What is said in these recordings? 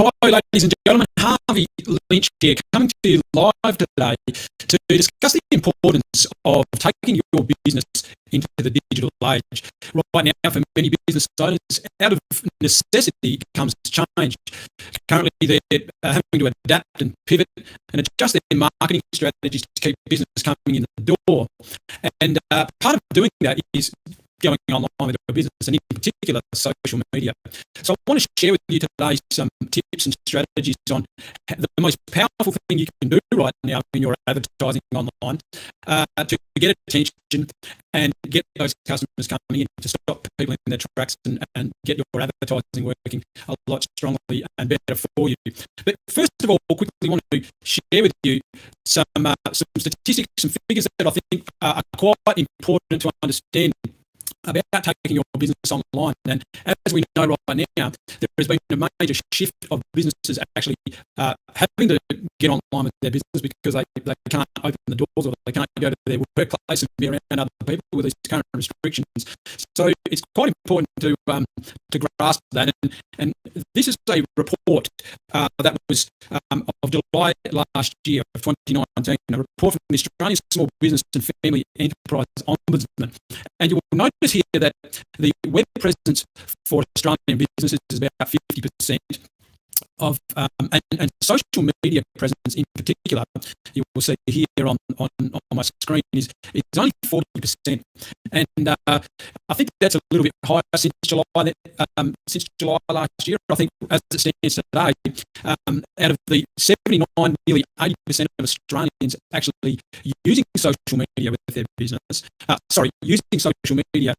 Hi, ladies and gentlemen. Harvey Lynch here, coming to you live today to discuss the importance of taking your business into the digital age. Right now, for many business owners, out of necessity comes change. Currently, they're having to adapt and pivot and adjust their marketing strategies to keep business coming in the door. And part of doing that is going online with your business, and in particular, social media. So I want to share with you today some tips and strategies on the most powerful thing you can do right now in your advertising online to get attention and get those customers coming in, to stop people in their tracks and get your advertising working a lot strongly and better for you. But first of all, quickly want to share with you some statistics, some figures that I think are quite important to understand about taking your business online. And as we know right now, there has been a major shift of businesses actually having to get online with their business because they can't open the doors, or they can't go to their workplace and be around other people with these current restrictions. So it's quite important to grasp that. And this is a report that was of July last year of 2019, a report from the Australian Small Business and Family Enterprise Ombudsman. And you will notice here that the web presence for Australian businesses is about 50% of, and social media presence in particular, you will see here on my screen, is only 40%. And I think that's a little bit higher since July last year. I think as it stands today, out of the 79, nearly 80% of Australians actually using social media with their business, using social media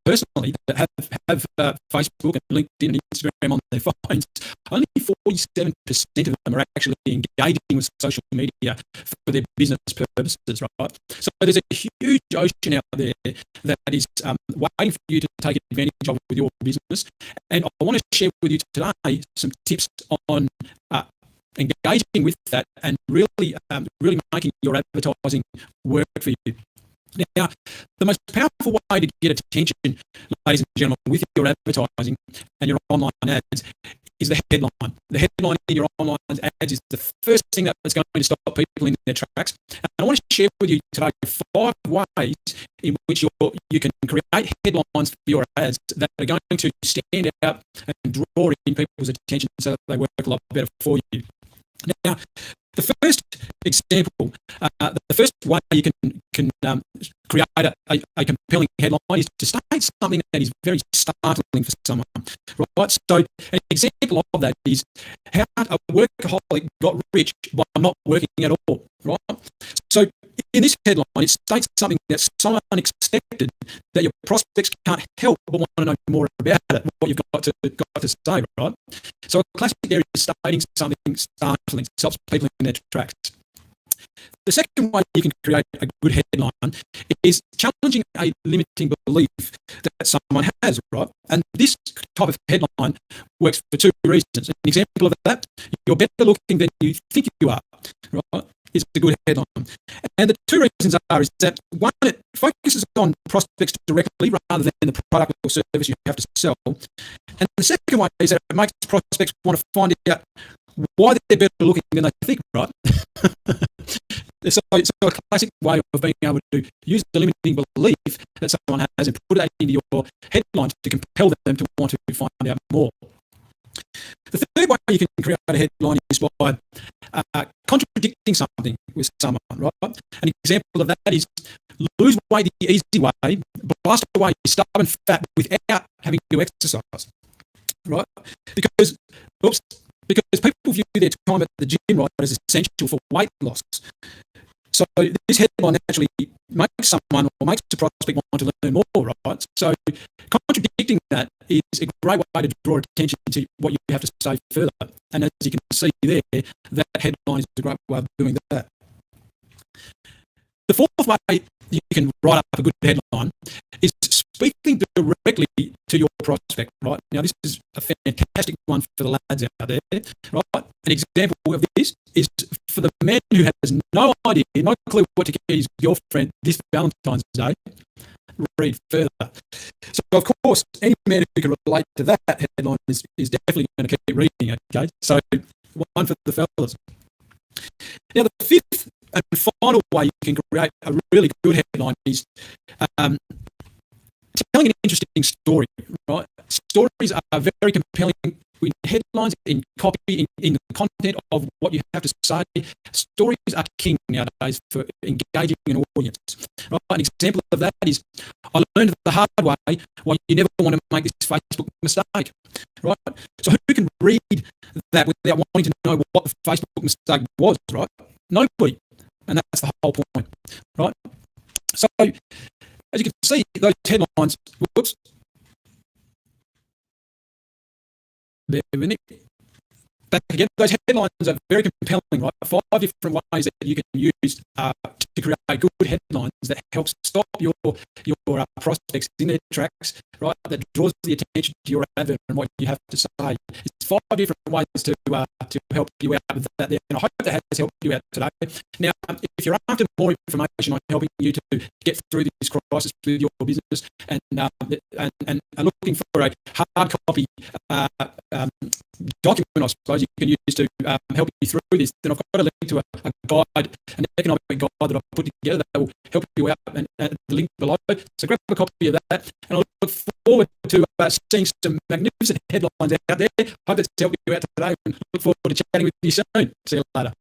personally, that have Facebook and LinkedIn and Instagram on their phones, only 47% of them are actually engaging with social media for their business purposes, right? So there's a huge ocean out there that is waiting for you to take advantage of with your business. And I want to share with you today some tips on engaging with that and really making your advertising work for you. Now, the most powerful way to get attention, ladies and gentlemen, with your advertising and your online ads is the headline. The headline in your online ads is the first thing that's going to stop people in their tracks. And I want to share with you today 5 ways in which you can create headlines for your ads that are going to stand out and draw in people's attention so that they work a lot better for you. Now, the first example, the first way you can create a compelling headline is to state something that is very startling for someone, right? So an example of that is how a workaholic got rich by not working at all, right? So in this headline, it states something that's so unexpected that your prospects can't help but want to know more about it, what you've got to say, right? So a classic area is stating something startling, stops people in their tracks. The second way you can create a good headline is challenging a limiting belief that someone has, right? And this type of headline works for 2 reasons. An example of that, you're better looking than you think you are, right? Is a good headline. And the 2 reasons is that, one, it focuses on prospects directly rather than the product or service you have to sell. And the second one is that it makes prospects want to find out why they're better looking than they think, right? So it's a classic way of being able to use the limiting belief that someone has and put it into your headline to compel them to want to find out more. The third way you can create a headline is by contradicting something with someone, right? An example of that is lose weight the easy way, blast away stubborn fat without having to exercise, right? Because people view their time at the gym, right, as essential for weight loss. So this headline actually makes someone or makes a prospect want to learn more, right? So contradicting that is a great way to draw attention to what you have to say further. And as you can see there, that headline is a great way of doing that. The fourth way you can write up a good headline is speaking directly to your prospect, right? Now, this is a fantastic one for the lads out there, right? An example of this is for the man who has no idea, no clue what to get his girlfriend this Valentine's Day. read further. So, of course, any man who can relate to that headline is definitely going to keep reading, okay? So, one for the fellas. Now, the fifth and final way you can create a really good headline is telling an interesting story, right? Stories are very compelling in headlines, in copy, in the content of what you have to say. Stories are king nowadays for engaging an audience. Right? An example of that is, I learned the hard way why you never want to make this Facebook mistake. Right? So who can read that without wanting to know what the Facebook mistake was, right? Nobody. And that's the whole point, right? So, as you can see, those headlines, whoops, bear with me. Back again, those headlines are very compelling, right? 5 different ways that you can use to create good headlines that help stop your prospects in their tracks, right? That draws the attention to your advert and what you have to say. It's 5 different ways to help you out with that there, and I hope that has helped you out today. Now, if you're after more information on helping you to get through this crisis with your business and looking for a hard copy document, I suppose, you can use to help you through this, then I've got a link to a guide, an economic guide that I've put together that will help you out, and the link below. So grab a copy of that, and I look forward to seeing some magnificent headlines out there. Hope that's helped you out today, and look forward to chatting with you soon. See you later.